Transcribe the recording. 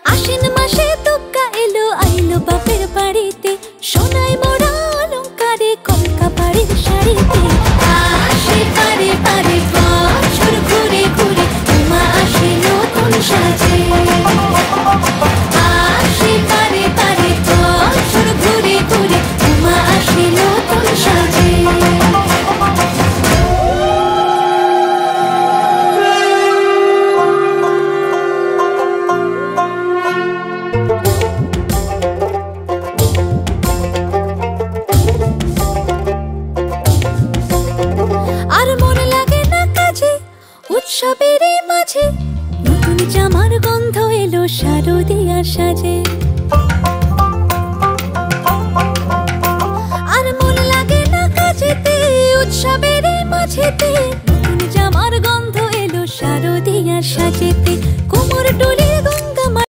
আশ্বিন মাসে দুগ্গা এলো আইলো বাপের বাড়িতে, সোনায় মোড়া অলংকারে কলকা বাড়ির শাড়িতে। আসে পারে পারে বছর ঘুরে ঘুরে, মা আসে নতুন সাজে। আসে পারে পারে বছর ঘুরে ঘুরে, মা আসে নতুন সাজে। উৎসবের মাঝে নতুন জামার গন্ধ এলো শারদিয়ার সাজে। আর মন লাগে না কাজেতে, উৎসবের মাঝেতে